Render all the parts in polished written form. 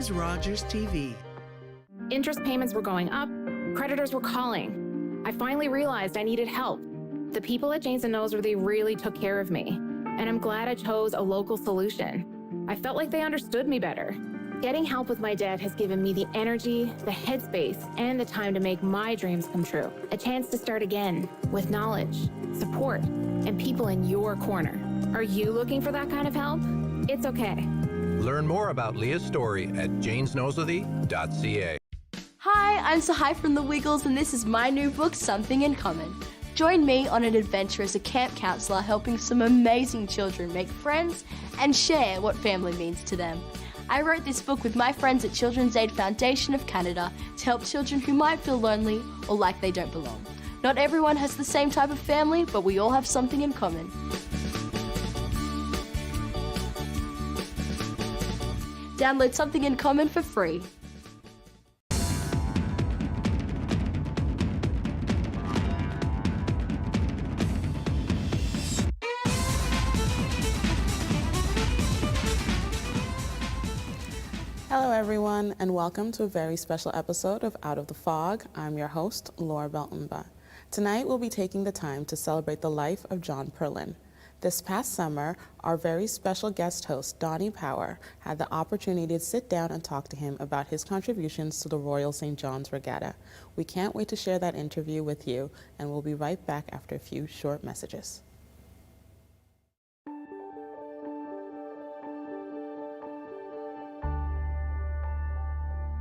is Rogers TV. Interest payments were going up, creditors were calling. I finally realized I needed help. The people at Janes & Noseworthy really took care of me, and I'm glad I chose a local solution. I felt like they understood me better. Getting help with my debt has given me the energy, the headspace, and the time to make my dreams come true. A chance to start again with knowledge, support, and people in your corner. Are you looking for that kind of help? It's okay. Learn more about Leah's story at janesnoseworthy.ca. Hi, I'm Sahai from The Wiggles, and this is my new book, Something in Common. Join me on an adventure as a camp counsellor helping some amazing children make friends and share what family means to them. I wrote this book with my friends at Children's Aid Foundation of Canada to help children who might feel lonely or like they don't belong. Not everyone has the same type of family, but we all have something in common. Download Something in Common for free. Hello everyone, and welcome to a very special episode of Out of the Fog. I'm your host, Laurabel Mba. Tonight we'll be taking the time to celebrate the life of John Perlin. This past summer, our very special guest host, Donnie Power, had the opportunity to sit down and talk to him about his contributions to the Royal St. John's Regatta. We can't wait to share that interview with you, and we'll be right back after a few short messages.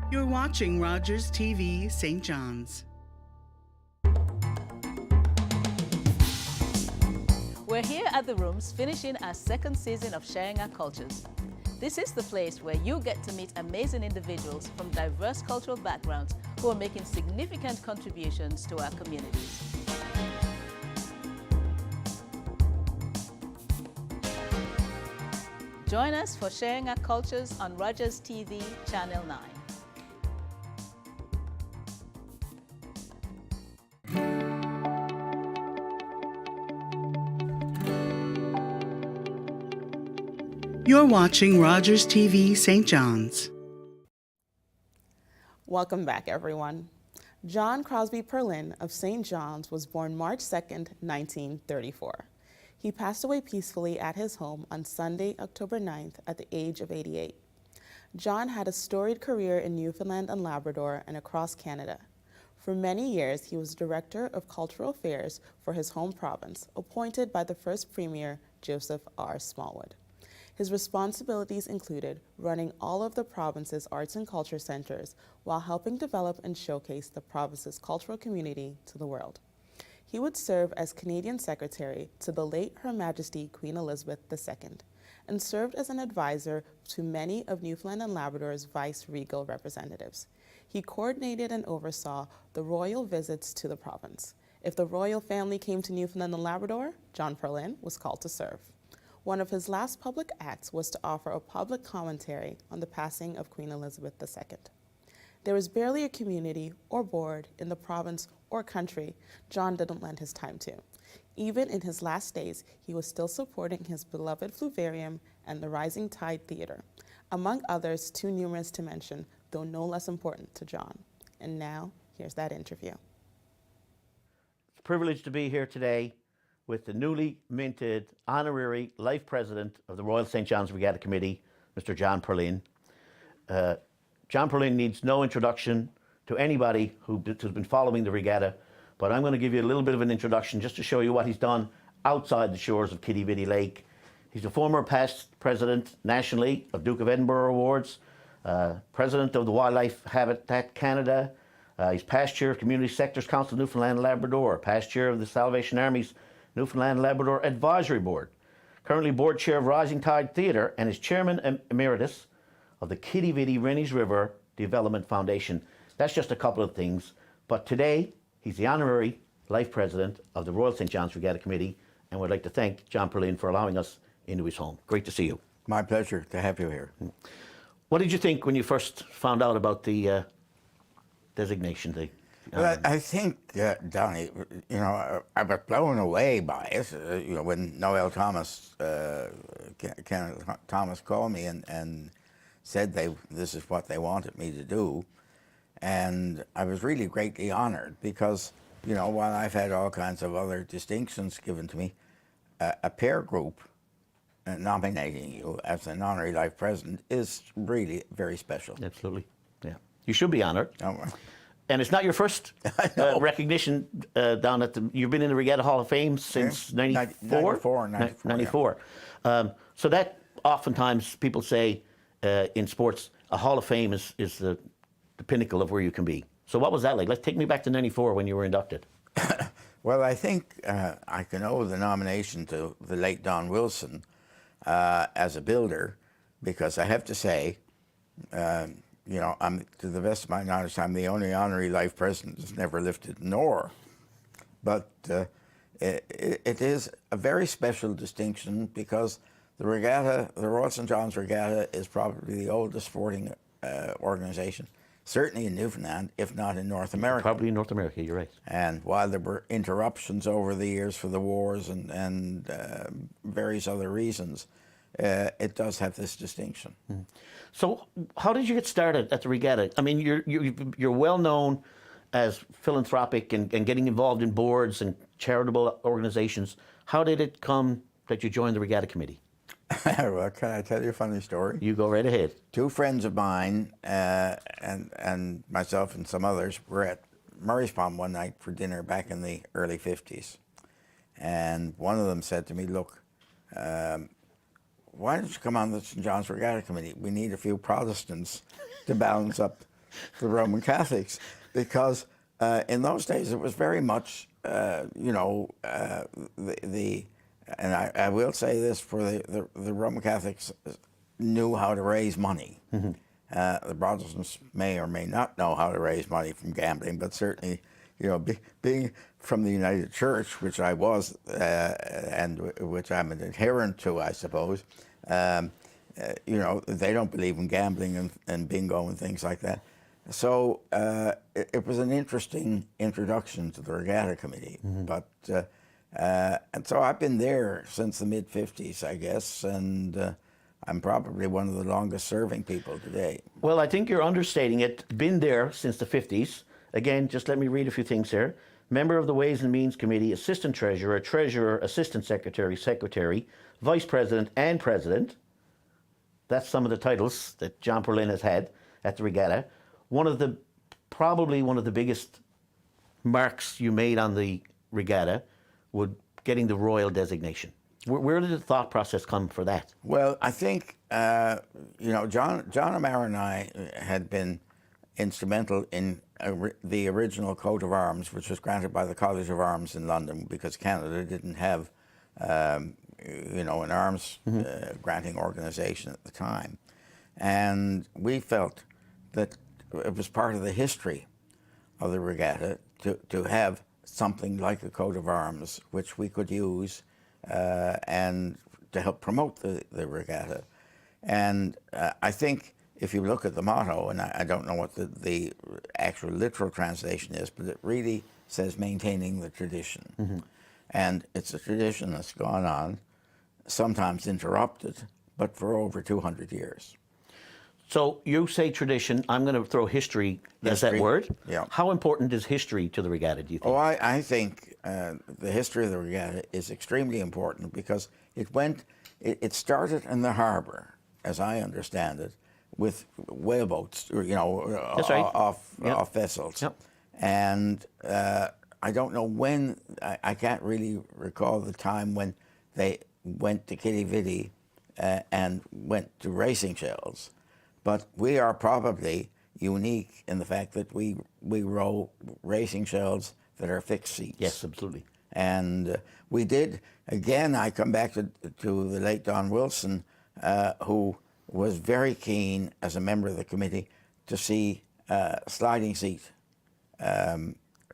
You're watching Rogers TV St. John's. We're here at the Rooms finishing our second season of Sharing Our Cultures. This is the place where you get to meet amazing individuals from diverse cultural backgrounds who are making significant contributions to our communities. Join us for Sharing Our Cultures on Rogers TV Channel 9. You're watching Rogers TV St. John's. Welcome back, everyone. John Crosby Perlin of St. John's was born March 2nd, 1934. He passed away peacefully at his home on Sunday, October 9th, at the age of 88. John had a storied career in Newfoundland and Labrador and across Canada. For many years, he was Director of Cultural Affairs for his home province, appointed by the first Premier, Joseph R. Smallwood. His responsibilities included running all of the province's arts and culture centers while helping develop and showcase the province's cultural community to the world. He would serve as Canadian Secretary to the late Her Majesty Queen Elizabeth II and served as an advisor to many of Newfoundland and Labrador's vice-regal representatives. He coordinated and oversaw the royal visits to the province. If the royal family came to Newfoundland and Labrador, John Perlin was called to serve. One of his last public acts was to offer a public commentary on the passing of Queen Elizabeth II. There was barely a community or board in the province or country John didn't lend his time to. Even in his last days, he was still supporting his beloved Fluvarium and the Rising Tide Theatre, among others too numerous to mention, though no less important to John. And now, here's that interview. It's a privilege to be here today with the newly minted honorary life president of the Royal St. John's Regatta Committee, Mr. John Perlin. John Perlin needs no introduction to anybody who has been following the regatta, but I'm going to give you a little bit of an introduction just to show you what he's done outside the shores of Kitty Vitty Lake. He's a former past president nationally of Duke of Edinburgh Awards, president of the Wildlife Habitat Canada. He's past chair of Community Sectors Council of Newfoundland and Labrador, past chair of the Salvation Army's Newfoundland and Labrador Advisory Board, currently board chair of Rising Tide Theatre, and is chairman emeritus of the Kitty Vitty Rennies River Development Foundation. That's just a couple of things, but today he's the honorary life president of the Royal St. John's Regatta Committee, and we'd like to thank John Perlin for allowing us into his home. Great to see you. My pleasure to have you here. What did you think when you first found out about the designation? Well, I think, Donnie, I was blown away by it. When Noel Thomas, Thomas called me and said this is what they wanted me to do. And I was really greatly honored because, you know, while I've had all kinds of other distinctions given to me, a peer group nominating you as an honorary life president is really very special. Absolutely. Yeah. You should be honored. Oh, well. And it's not your first recognition down at the. You've been in the Regatta Hall of Fame since '94. 94. So that oftentimes people say in sports, a Hall of Fame is the pinnacle of where you can be. So what was that like? Let's take me back to '94 when you were inducted. Well, I think I can owe the nomination to the late Don Wilson as a builder, because I have to say, you know, to the best of my knowledge, I'm the only honorary life president that's never lifted an oar. But it is a very special distinction because the regatta, the Royal St. John's Regatta, is probably the oldest sporting organization, certainly in Newfoundland, if not in North America. Probably in North America, you're right. And while there were interruptions over the years for the wars and various other reasons, it does have this distinction. Mm. So how did you get started at the regatta? I mean, you're well known as philanthropic and getting involved in boards and charitable organizations. How did it come that you joined the regatta committee? Well, can I tell you a funny story? You go right ahead. Two friends of mine and myself and some others were at Murray's Pond one night for dinner back in the early 50s. And one of them said to me, look, why don't you come on the St. John's Regatta Committee? We need a few Protestants to balance up the Roman Catholics. Because in those days it was very much, you know, and I will say this, for the Roman Catholics knew how to raise money. Mm-hmm. The Protestants may or may not know how to raise money from gambling, but certainly, you know, being from the United Church, which I was, and which I'm an adherent to, I suppose, you know, they don't believe in gambling and bingo and things like that. So it was an interesting introduction to the Regatta Committee. Mm-hmm. But and so I've been there since the mid-50s, I guess, and I'm probably one of the longest serving people today. Well, I think you're understating it. Been there since the 50s. Again, just let me read a few things here. Member of the Ways and Means Committee, Assistant Treasurer, Treasurer, Assistant Secretary, Secretary, Vice President, and President. That's some of the titles that John Perlin has had at the regatta. Probably one of the biggest marks you made on the regatta would getting the royal designation. Where did the thought process come for that? Well, I think, you know, John O'Mara and I had been instrumental in the original coat of arms, which was granted by the College of Arms in London, because Canada didn't have, you know, an arms granting organization at the time. And we felt that it was part of the history of the regatta to have something like a coat of arms, which we could use and to help promote the regatta. And I think if you look at the motto, and I don't know what the actual literal translation is, but it really says maintaining the tradition. Mm-hmm. And it's a tradition that's gone on, sometimes interrupted, but for over 200 years. So you say tradition, I'm going to throw history as that word. Yeah. How important is history to the regatta, do you think? Oh, I think the history of the regatta is extremely important because it started in the harbour, as I understand it, with whaleboats, you know, That's right. off vessels. Yep. And I don't know when, I can't really recall the time when they went to Kitty Vitty and went to racing shells. But we are probably unique in the fact that we row racing shells that are fixed seats. Yes, absolutely. And we did, again, I come back to the late Don Wilson, who was very keen as a member of the committee to see sliding seat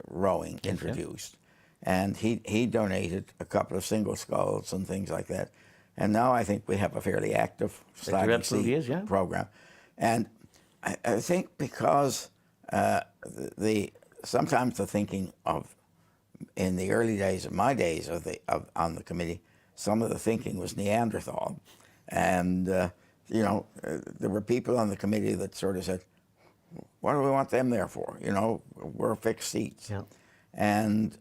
rowing introduced. Yeah. And he donated a couple of single sculls and things like that. And now I think we have a fairly active sliding seat program. And I think because sometimes the thinking of, in the early days of my days on the committee, some of the thinking was Neanderthal. And you know, there were people on the committee that sort of said, what do we want them there for? You know, we're fixed seats. Yeah. And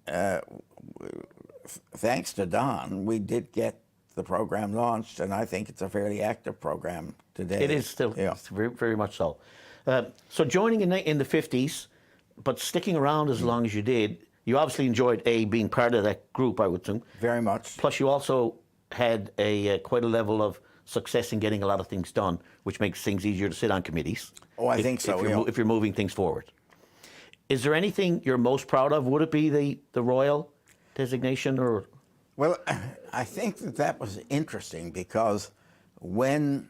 thanks to Don, we did get the program launched, and I think it's a fairly active program today. It is still, Yeah. it's very, very much so. So joining in the 50s, but sticking around as long as you did, you obviously enjoyed being part of that group, I would assume. Very much. Plus, you also had quite a level of success in getting a lot of things done, which makes things easier to sit on committees. Oh, I think so, If you're moving things forward. Is there anything you're most proud of? Would it be the royal designation, or? Well, I think that was interesting because when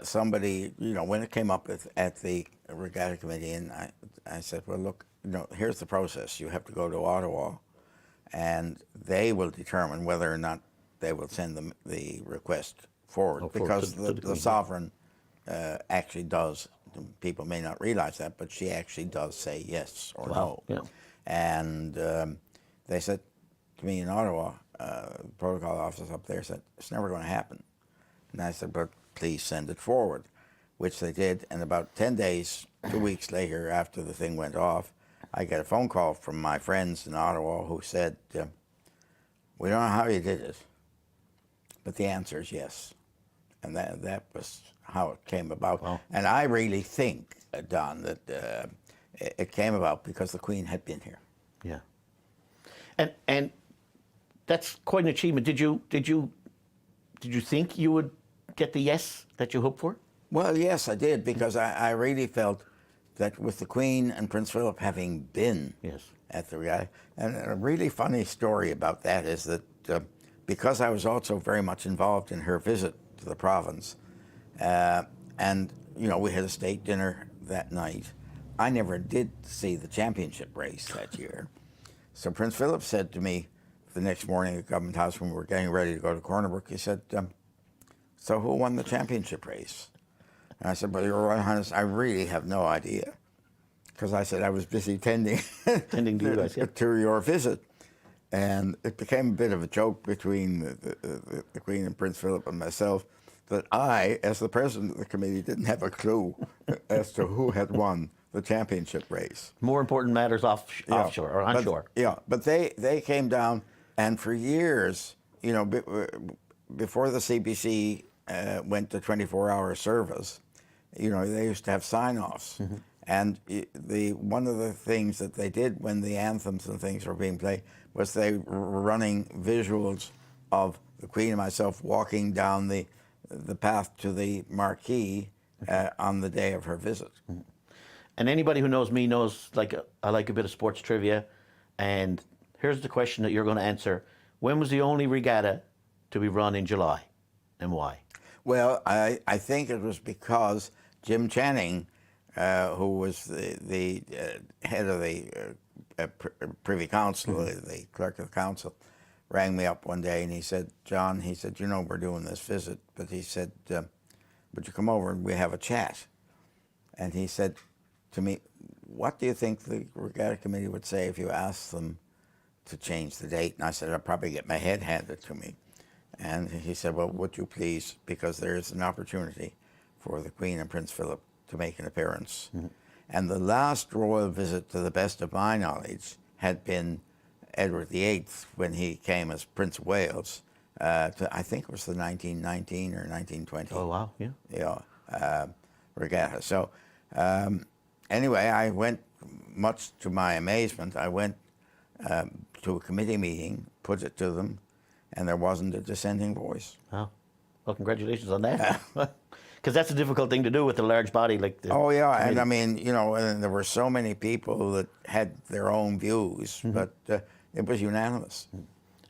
somebody, you know, when it came up at the regatta committee, and I said, well, look, you know, here's the process. You have to go to Ottawa, and they will determine whether or not they will send the request forward, because the sovereign actually does. People may not realize that, but she actually does say yes or no. Yeah. And they said to me in Ottawa, the protocol office up there said, it's never going to happen. And I said, but please send it forward, which they did. And about 10 days, 2 weeks later, after the thing went off, I get a phone call from my friends in Ottawa who said, we don't know how you did it, but the answer is yes. And that was how it came about. Wow. And I really think, Don, that it came about because the Queen had been here. Yeah. And that's quite an achievement. Did you think you would get the yes that you hoped for? Well, yes, I did, because I really felt that with the Queen and Prince Philip having been at the regatta, and a really funny story about that is that because I was also very much involved in her visit to the province, and you know, we had a state dinner that night, I never did see the championship race that year. So Prince Philip said to me the next morning at Government House when we were getting ready to go to Cornerbrook, he said, so who won the championship race? And I said, well, Your Royal Highness, I really have no idea. Because I said I was busy tending Tending to you guys, yeah. to your visit. And it became a bit of a joke between the Queen and Prince Philip and myself that I, as the president of the committee, didn't have a clue as to who had won the championship race. More important matters offshore or onshore. But they came down, and for years, you know, before the CBC went to 24-hour service, you know, they used to have sign-offs. Mm-hmm. And one of the things that they did when the anthems and things were being played was they were running visuals of the Queen and myself walking down the path to the marquee on the day of her visit. Mm-hmm. And anybody who knows me knows, like, I like a bit of sports trivia. And here's the question that you're going to answer. When was the only regatta to be run in July, and why? Well, I think it was because Jim Channing, who was the head of the Privy Council, mm-hmm. the clerk of the council, rang me up one day and he said, John, he said, you know, we're doing this visit, but he said, would you come over and we have a chat? And he said to me, what do you think the regatta committee would say if you asked them to change the date? And I said, I'd probably get my head handed to me. And he said, well, would you please, because there is an opportunity for the Queen and Prince Philip to make an appearance. Mm-hmm. And the last royal visit, to the best of my knowledge, had been Edward VIII when he came as Prince of Wales. I think it was the 1919 or 1920. Oh, wow, yeah. Yeah, regatta. So anyway, I went, much to my amazement, I went to a committee meeting, put it to them, and there wasn't a dissenting voice. Oh, well, congratulations on that. Because that's a difficult thing to do with a large body like the Oh, yeah, committee. and I mean, you know, and there were so many people that had their own views, mm-hmm. but it was unanimous.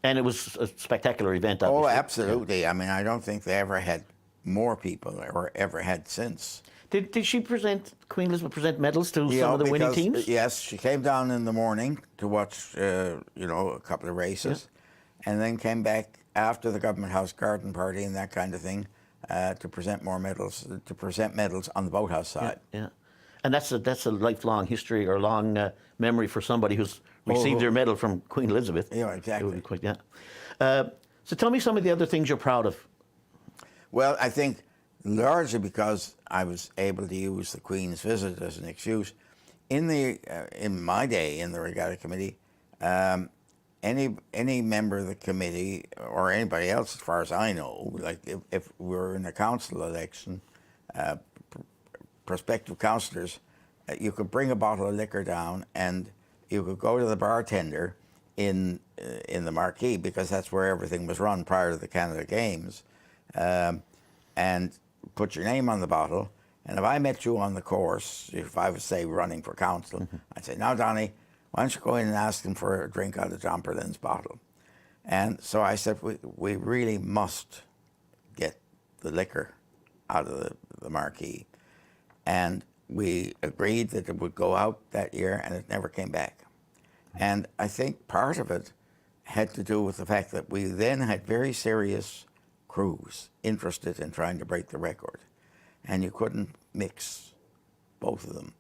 And it was a spectacular event, obviously. Oh, absolutely. Yeah. I mean, I don't think they ever had more people or ever had since. Did Queen Elizabeth present medals to some of the winning teams? Yes, she came down in the morning to watch, you know, a couple of races, and then came back after the Government House garden party and that kind of thing to present more medals, on the boathouse side. Yeah. And that's a lifelong history or long memory for somebody who's received their medal from Queen Elizabeth. Yeah, exactly. It would be quite, so tell me some of the other things you're proud of. Well, I think largely because I was able to use the Queen's visit as an excuse. In my day in the Regatta Committee, any member of the committee or anybody else, as far as I know, like if we were in a council election, prospective councillors, you could bring a bottle of liquor down and you could go to the bartender in the marquee, because that's where everything was run prior to the Canada Games, and put your name on the bottle. And if I met you on the course, if I was, say, running for council, I'd say, now, Donny, why don't you go in and ask him for a drink out of John Perlin's bottle? And so I said, we really must get the liquor out of the marquee. And we agreed that it would go out that year, and it never came back. And I think part of it had to do with the fact that we then had very serious crews interested in trying to break the record. And you couldn't mix both of them.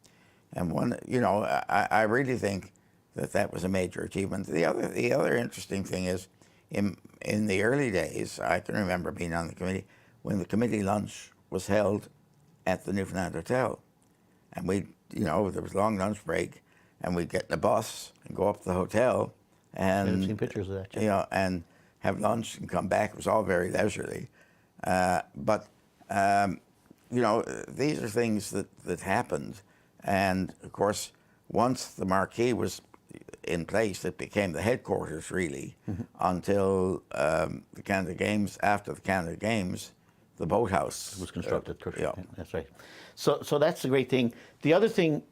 And one, you know, I really think that was a major achievement. The other interesting thing is, in the early days, I can remember being on the committee when the committee lunch was held at the Newfoundland Hotel, and we, you know, there was a long lunch break, and we'd get in a bus and go up to the hotel, and I've seen pictures of that. Yeah. You know, and have lunch and come back. It was all very leisurely, but. You know, these are things that happened. And, of course, once the marquee was in place, it became the headquarters, really, until the Canada Games. After the Canada Games, the boathouse was constructed. Yeah. That's right. So that's a great thing. The other thing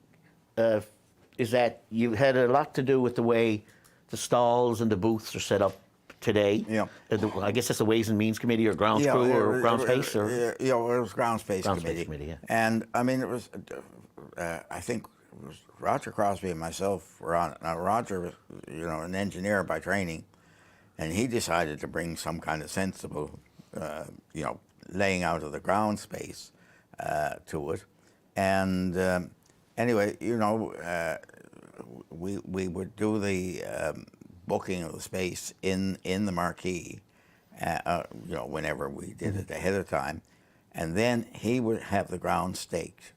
is that you had a lot to do with the way the stalls and the booths are set up today. Yeah. I guess that's the Ways and Means Committee or Grounds Crew or Ground Space? Or? Yeah, it was Ground Space Committee. Yeah. And, I mean, it was, I think it was Roger Crosby and myself were on it. Now, Roger was, you know, an engineer by training, and he decided to bring some kind of sensible, you know, laying out of the ground space to it. And anyway, you know, we would do the booking of the space in the marquee, you know, whenever we did it ahead of time, and then he would have the ground staked.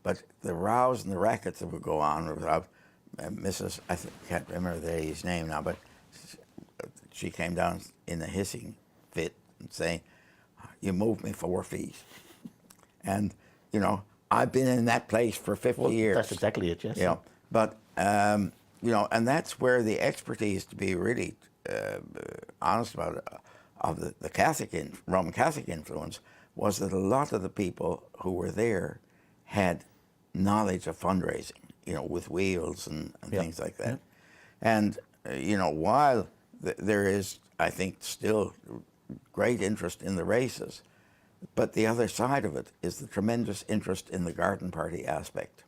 But the rows and the rackets that would go on without Mrs. I can't remember the lady's name now, but she came down in a hissing fit and saying, "You moved me 4 feet," and you know, I've been in that place for 50 years. That's exactly it. Yes. You know, but. You know, and that's where the expertise, to be really honest about it, of the Catholic Roman Catholic influence, was that a lot of the people who were there had knowledge of fundraising, you know, with wheels and things like that. And, you know, while there is, I think, still great interest in the races, but the other side of it is the tremendous interest in the garden party aspect.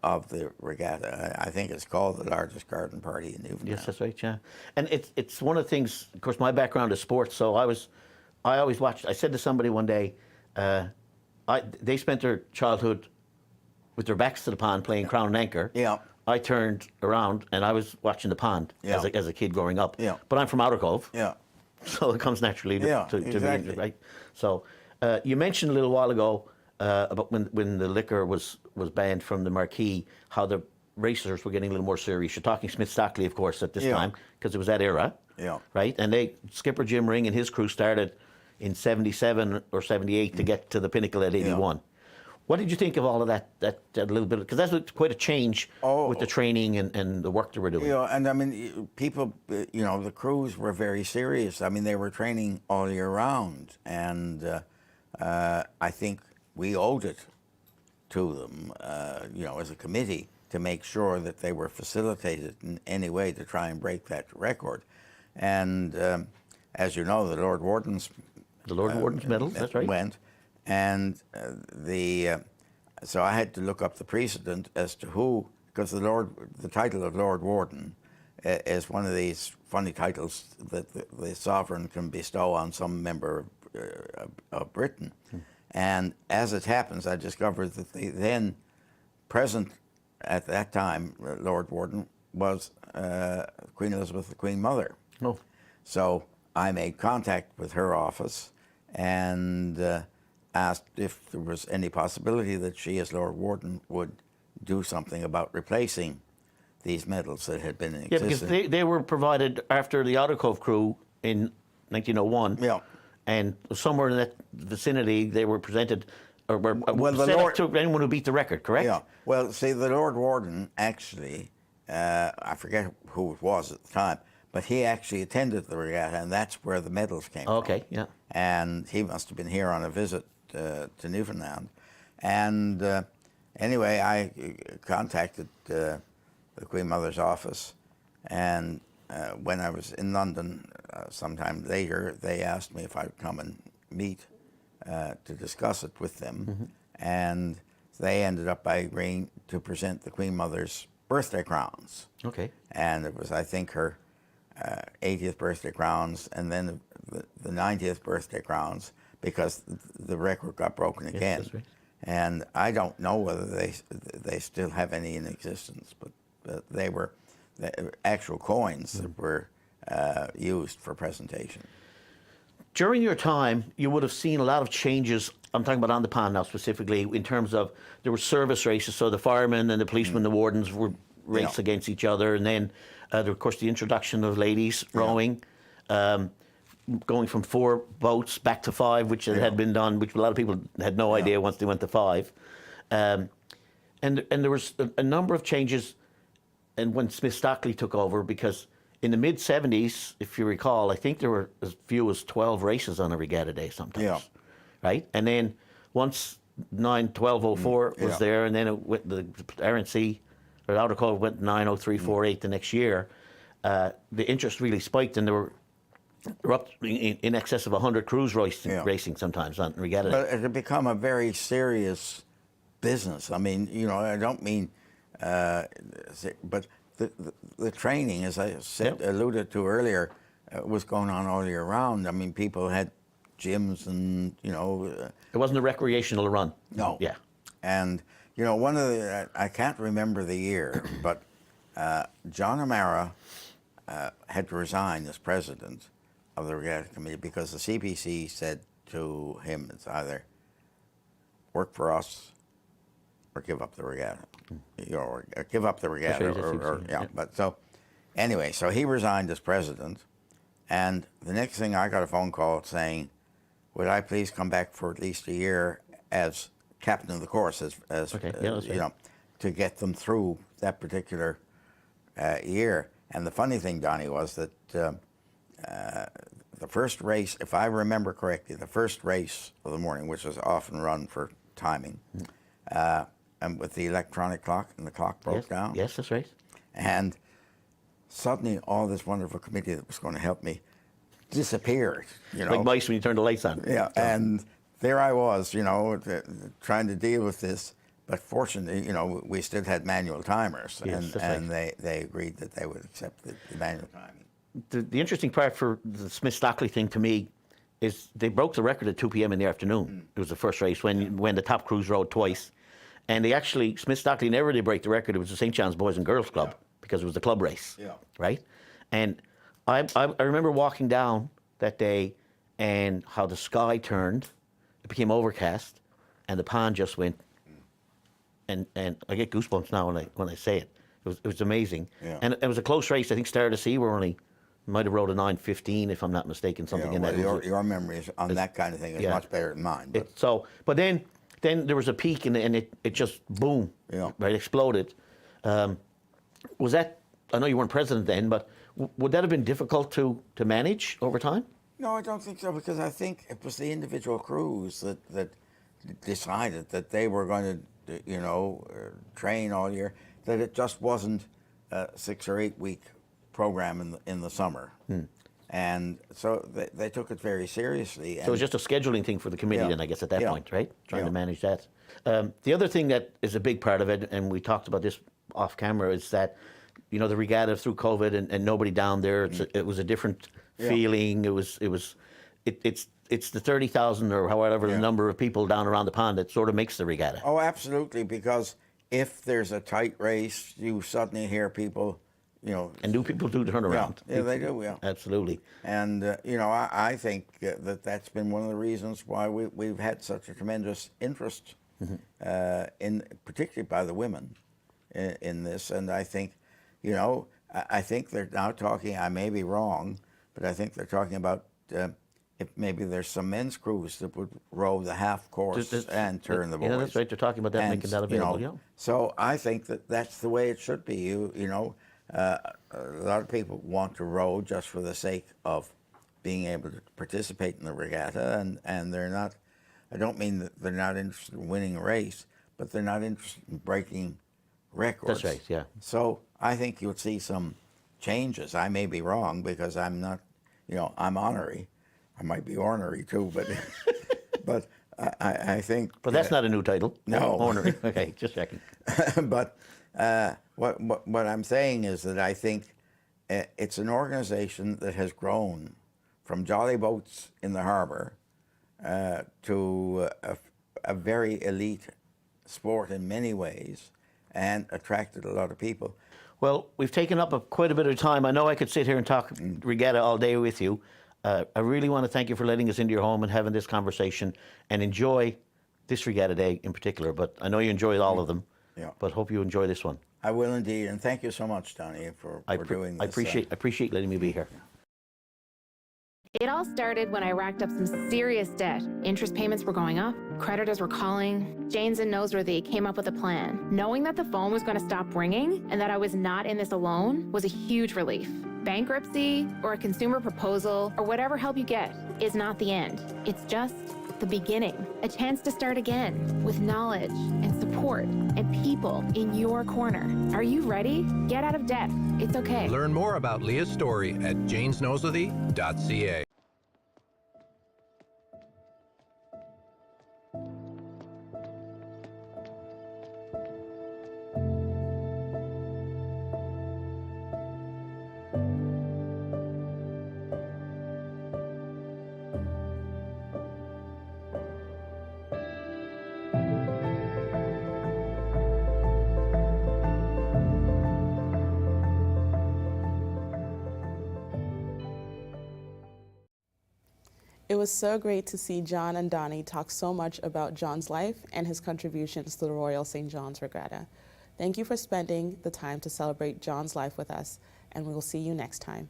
Of the regatta. I think it's called the largest garden party in Newfoundland. Yes, that's right, yeah. And it's one of the things, of course, my background is sports, so I always watched. I said to somebody one day, they spent their childhood with their backs to the pond playing Crown and Anchor. Yeah. I turned around and I was watching the pond as a kid growing up. Yeah. But I'm from Outer Cove. Yeah. So it comes naturally to exactly. me, right? So you mentioned a little while ago about when the liquor was banned from the marquee, how the racers were getting a little more serious. You're talking Smith Stockley, of course, at this time, because it was that era, right? And Skipper Jim Ring and his crew started in 77 or 78 to get to the pinnacle at 81. What did you think of all of that a little bit? Because that's quite a change with the training and the work that we're doing. You know, and I mean, people, you know, the crews were very serious. I mean, they were training all year round, and I think we owed it to them, you know, as a committee, to make sure that they were facilitated in any way to try and break that record. And as you know, the Lord Warden's medal, that's right, went, and so I had to look up the precedent as to who, because the title of Lord Warden is one of these funny titles that the sovereign can bestow on some member of Britain. And as it happens, I discovered that the then present at that time Lord Warden was Queen Elizabeth, the Queen Mother. Oh. So I made contact with her office and asked if there was any possibility that she, as Lord Warden, would do something about replacing these medals that had been in Yeah, existence. because they were provided after the Otter Cove crew in 1901. Yeah. And somewhere in that vicinity, they were presented, or were the sent up Lord- to anyone who beat the record, correct? Yeah. Well, see, the Lord Warden actually, I forget who it was at the time, but he actually attended the regatta, and that's where the medals came from. Okay, yeah. And he must have been here on a visit to Newfoundland. And anyway, I contacted the Queen Mother's office, and when I was in London sometime later, they asked me if I would come and meet to discuss it with them. And they ended up by agreeing to present the Queen Mother's birthday crowns. Okay. And it was, I think, her 80th birthday crowns, and then the 90th birthday crowns, because the record got broken again. That's right. And I don't know whether they still have any in existence, but they were the actual coins that were used for presentation. During your time, you would have seen a lot of changes. I'm talking about on the pond now specifically, in terms of there were service races, so the firemen and the policemen, the wardens were raced against each other, and then, of course, the introduction of ladies rowing, going from 4 boats back to 5, which had been done, which a lot of people had no idea once they went to 5. And there was a number of changes, and when Smith Stockley took over, because in the mid-70s, if you recall, I think there were as few as 12 races on a regatta day sometimes, right? And then once 1204 was there, and then it went, the RNC, or Outer Cove went 90348 the next year, the interest really spiked, and there were up in excess of 100 crews racing sometimes on regatta day. But it had become a very serious business. I mean, you know, I don't mean, but the training, as I said, alluded to earlier, was going on all year round. I mean, people had gyms and, you know. It wasn't a recreational run. No. Yeah. And, you know, one of the, I can't remember the year, but John O'Mara had to resign as president of the regatta committee because the CBC said to him, it's either work for us or give up the regatta, you know, or give up the regatta, But so, anyway, so he resigned as president, and the next thing I got a phone call saying, would I please come back for at least a year as captain of the course, as you know, to get them through that particular year. And the funny thing, Donnie, was that the first race, if I remember correctly, the first race of the morning, which was often run for timing, and with the electronic clock, and the clock broke down. Yes, that's right. And suddenly all this wonderful committee that was going to help me disappeared, you know. Like mice when you turn the lights on. Yeah, and there I was, you know, trying to deal with this. But fortunately, you know, we still had manual timers, and they agreed that they would accept the manual timing. The interesting part for the Smith-Stockley thing to me is they broke the record at 2 p.m. in the afternoon. It was the first race when the top crews rode twice. And they actually, Smith-Stockley never did break the record. It was the St. John's Boys and Girls Club because it was the club race, right? And I remember walking down that day and how the sky turned. It became overcast, and the pond just went. And I get goosebumps now when I say it. It was amazing. Yeah. And it was a close race. I think Star to Sea were only might have rode a 9:15 if I'm not mistaken, something in that. Your memory on that kind of thing is much better than mine. But, but then there was a peak and it just boom, right, exploded. Was that? I know you weren't president then, but would that have been difficult to manage over time? No, I don't think so, because I think it was the individual crews that decided that they were going to, you know, train all year. That it just wasn't a 6 or 8 week program in the summer. And so they took it very seriously. So it was just a scheduling thing for the committee then, I guess, at that point, right? Trying to manage that. The other thing that is a big part of it, and we talked about this off camera, is that, you know, the regatta through COVID and nobody down there, it was a different feeling. It's the 30,000 or however the number of people down around the pond that sort of makes the regatta. Oh, absolutely, because if there's a tight race, you suddenly hear people, And new people do turn around. Yeah, they do, yeah. Absolutely. And, I think that that's been one of the reasons why we've had such a tremendous interest, particularly by the women, in this. And I think, I think they're now talking, I may be wrong, but I think they're talking about if maybe there's some men's crews that would row the half course and turn the boys. Yeah, that's right. They're talking about that, making that available. So I think that that's the way it should be. A lot of people want to row just for the sake of being able to participate in the regatta, and they're not. I don't mean that they're not interested in winning a race, but they're not interested in breaking records. That's right. Yeah. So I think you'll see some changes. I may be wrong because I'm not. I'm honorary. I might be ornery too, but but I think. But that's not a new title. No. Ornery. Okay, just checking. But what I'm saying is that I think it's an organization that has grown from jolly boats in the harbor to a very elite sport in many ways, and attracted a lot of people. Well, we've taken up quite a bit of time. I know I could sit here and talk regatta all day with you. I really want to thank you for letting us into your home and having this conversation, and enjoy this regatta day in particular. But I know you enjoyed all of them. Yeah. But hope you enjoy this one. I will indeed, and thank you so much, Donnie, for doing this. I appreciate letting me be here. It all started when I racked up some serious debt. Interest payments were going up, creditors were calling. Janes and Noseworthy came up with a plan. Knowing that the phone was going to stop ringing and that I was not in this alone was a huge relief. Bankruptcy or a consumer proposal or whatever help you get is not the end. It's just the beginning. A chance to start again with knowledge and support and people in your corner. Are you ready? Get out of debt. It's okay. Learn more about Leah's story at janesnoseworthy.ca. It was so great to see John and Donnie talk so much about John's life and his contributions to the Royal St. John's Regatta. Thank you for spending the time to celebrate John's life with us, and we will see you next time.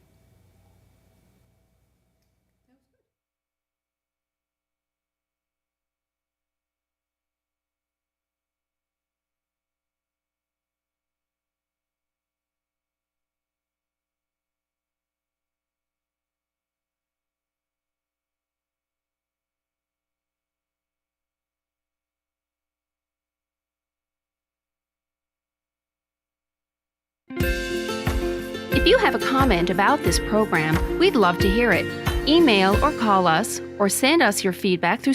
If you have a comment about this program, we'd love to hear it. Email or call us, or send us your feedback through